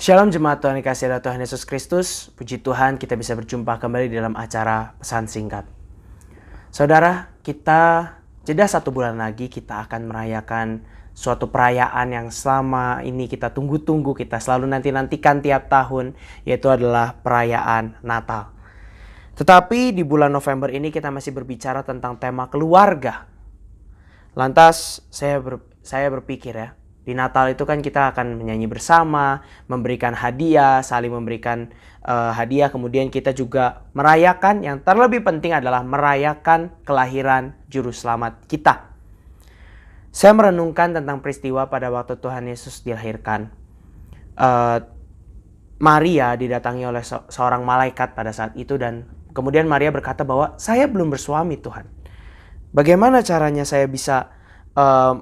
Shalom jemaat Tuhan yang dikasihi oleh Tuhan Yesus Kristus. Puji Tuhan kita bisa berjumpa kembali dalam acara pesan singkat. Saudara, kita jeda 1 bulan lagi kita akan merayakan suatu perayaan yang selama ini kita tunggu-tunggu, kita selalu nanti-nantikan tiap tahun, yaitu adalah perayaan Natal. Tetapi di bulan November ini kita masih berbicara tentang tema keluarga. Lantas saya berpikir ya, di Natal itu kan kita akan menyanyi bersama, memberikan hadiah, saling memberikan hadiah. Kemudian kita juga merayakan, yang terlebih penting adalah merayakan kelahiran Juru Selamat kita. Saya merenungkan tentang peristiwa pada waktu Tuhan Yesus dilahirkan. Maria didatangi oleh seorang malaikat pada saat itu, dan kemudian Maria berkata bahwa saya belum bersuami Tuhan. Bagaimana caranya saya bisa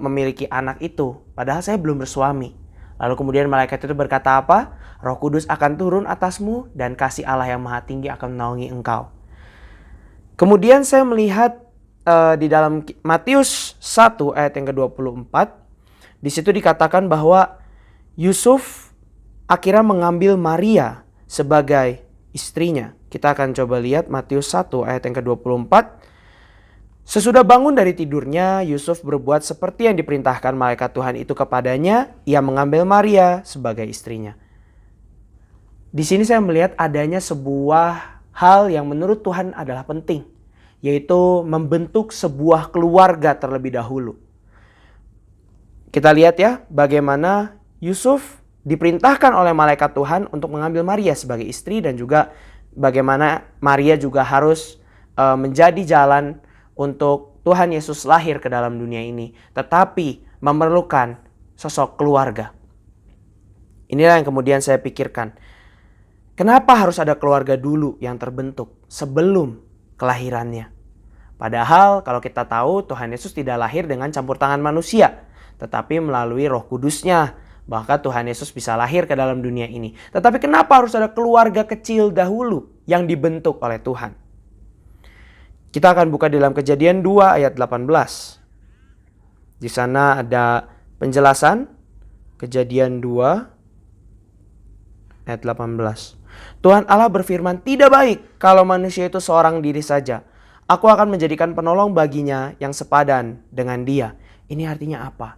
memiliki anak itu, padahal saya belum bersuami? Lalu kemudian malaikat itu berkata apa? Roh Kudus akan turun atasmu dan kasih Allah yang Maha Tinggi akan menaungi engkau. Kemudian saya melihat di dalam Matius 1 ayat yang ke-24, di situ dikatakan bahwa Yusuf akhirnya mengambil Maria sebagai istrinya. Kita akan coba lihat Matius 1 ayat yang ke-24. Sesudah bangun dari tidurnya, Yusuf berbuat seperti yang diperintahkan malaikat Tuhan itu kepadanya. Ia mengambil Maria sebagai istrinya. Di sini saya melihat adanya sebuah hal yang menurut Tuhan adalah penting, yaitu membentuk sebuah keluarga terlebih dahulu. Kita lihat ya, bagaimana Yusuf diperintahkan oleh malaikat Tuhan untuk mengambil Maria sebagai istri, dan juga bagaimana Maria juga harus menjadi jalan untuk Tuhan Yesus lahir ke dalam dunia ini, tetapi memerlukan sosok keluarga. Inilah yang kemudian saya pikirkan. Kenapa harus ada keluarga dulu yang terbentuk sebelum kelahirannya? Padahal kalau kita tahu Tuhan Yesus tidak lahir dengan campur tangan manusia, tetapi melalui Roh Kudusnya. Bahkan Tuhan Yesus bisa lahir ke dalam dunia ini. Tetapi kenapa harus ada keluarga kecil dahulu yang dibentuk oleh Tuhan? Kita akan buka dalam Kejadian 2 ayat 18. Di sana ada penjelasan. Kejadian 2 ayat 18. Tuhan Allah berfirman, "Tidak baik kalau manusia itu seorang diri saja. Aku akan menjadikan penolong baginya yang sepadan dengan dia." Ini artinya apa?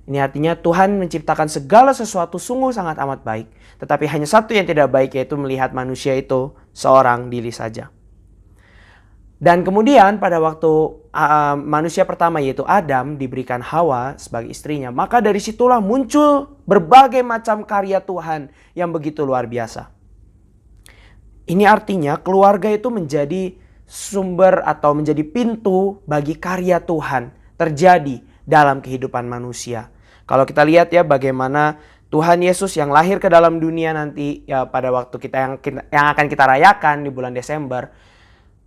Ini artinya Tuhan menciptakan segala sesuatu sungguh sangat amat baik. Tetapi hanya satu yang tidak baik, yaitu melihat manusia itu seorang diri saja. Dan kemudian pada waktu manusia pertama yaitu Adam diberikan Hawa sebagai istrinya, maka dari situlah muncul berbagai macam karya Tuhan yang begitu luar biasa. Ini artinya keluarga itu menjadi sumber atau menjadi pintu bagi karya Tuhan terjadi dalam kehidupan manusia. Kalau kita lihat ya bagaimana Tuhan Yesus yang lahir ke dalam dunia nanti ya pada waktu yang akan kita rayakan di bulan Desember.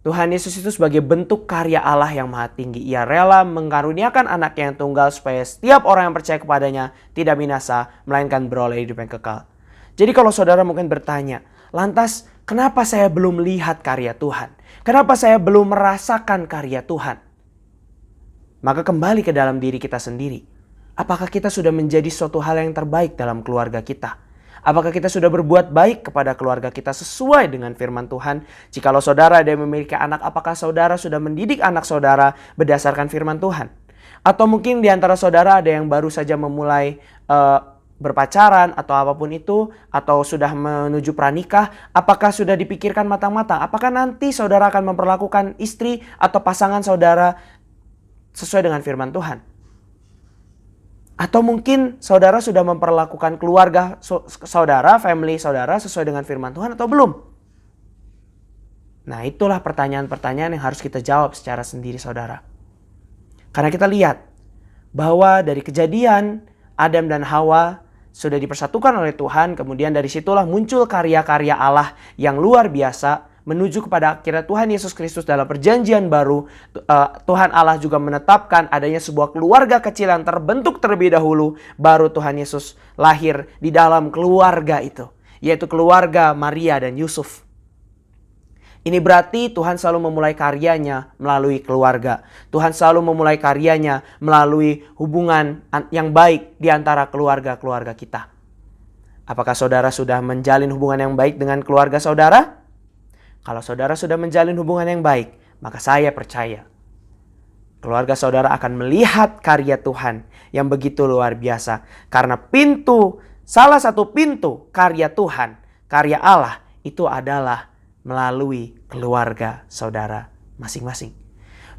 Tuhan Yesus itu sebagai bentuk karya Allah yang Maha Tinggi. Ia rela mengaruniakan anaknya yang tunggal supaya setiap orang yang percaya kepadanya tidak binasa, melainkan beroleh hidup yang kekal. Jadi kalau saudara mungkin bertanya, lantas kenapa saya belum lihat karya Tuhan? Kenapa saya belum merasakan karya Tuhan? Maka kembali ke dalam diri kita sendiri. Apakah kita sudah menjadi suatu hal yang terbaik dalam keluarga kita? Apakah kita sudah berbuat baik kepada keluarga kita sesuai dengan firman Tuhan? Jikalau saudara ada yang memiliki anak, apakah saudara sudah mendidik anak saudara berdasarkan firman Tuhan? Atau mungkin di antara saudara ada yang baru saja memulai berpacaran atau apapun itu, atau sudah menuju pranikah, apakah sudah dipikirkan matang-matang? Apakah nanti saudara akan memperlakukan istri atau pasangan saudara sesuai dengan firman Tuhan? Atau mungkin saudara sudah memperlakukan keluarga saudara, family saudara sesuai dengan firman Tuhan atau belum? Nah, itulah pertanyaan-pertanyaan yang harus kita jawab secara sendiri saudara. Karena kita lihat bahwa dari kejadian Adam dan Hawa sudah dipersatukan oleh Tuhan. Kemudian dari situlah muncul karya-karya Allah yang luar biasa. Menuju kepada akhirnya Tuhan Yesus Kristus dalam perjanjian baru. Tuhan Allah juga menetapkan adanya sebuah keluarga kecil yang terbentuk terlebih dahulu. Baru Tuhan Yesus lahir di dalam keluarga itu, yaitu keluarga Maria dan Yusuf. Ini berarti Tuhan selalu memulai karyanya melalui keluarga. Tuhan selalu memulai karyanya melalui hubungan yang baik di antara keluarga-keluarga kita. Apakah saudara sudah menjalin hubungan yang baik dengan keluarga saudara? Kalau saudara sudah menjalin hubungan yang baik, maka saya percaya keluarga saudara akan melihat karya Tuhan yang begitu luar biasa. Karena salah satu pintu karya Tuhan, karya Allah, itu adalah melalui keluarga saudara masing-masing.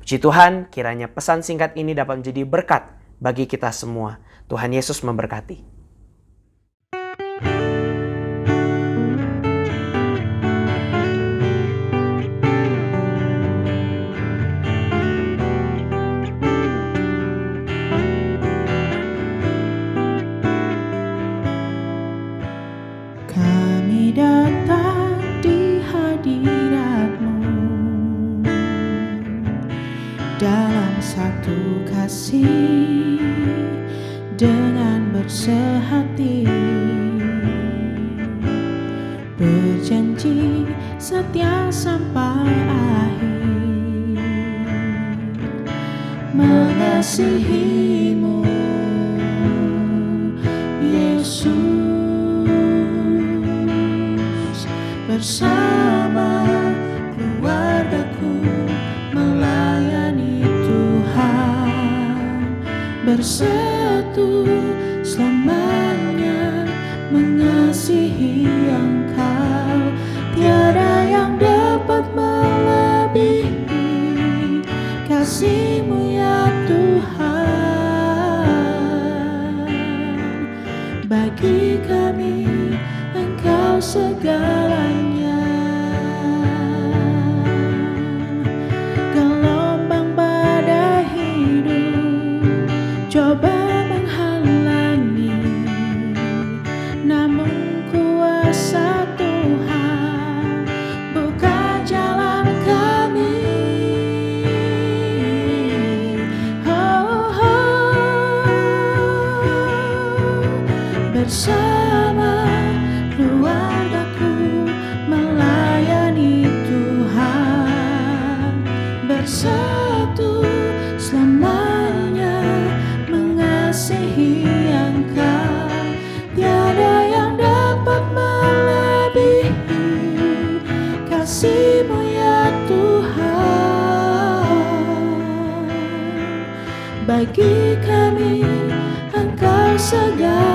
Puji Tuhan, kiranya pesan singkat ini dapat menjadi berkat bagi kita semua. Tuhan Yesus memberkati. Kami datang di hadirat-Mu dalam satu kasih dengan bersehati, berjanji setia sampai akhir, mengasihi-Mu Yesus. Bersama keluargaku melayani Tuhan, bersatu selamanya mengasihi Engkau. Tiada yang dapat melebihi kasih-Mu ya Tuhan. Bagi kami Engkau segalanya. Gelombang badai hidup coba menghalangi, namun kuasa Tuhan buka jalan kami. Bersama keluargaku melayani Tuhan, bersatu selamanya mengasihi Engkau. Tiada yang dapat melebihi kasih-Mu ya Tuhan. Bagi kami Engkau segalanya.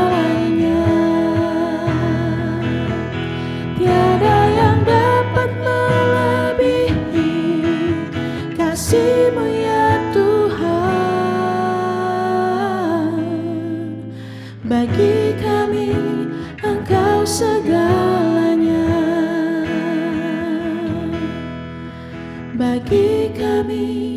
Tiada yang dapat melebihi kasih-Mu ya Tuhan. Bagi kami Engkau segalanya. Bagi kami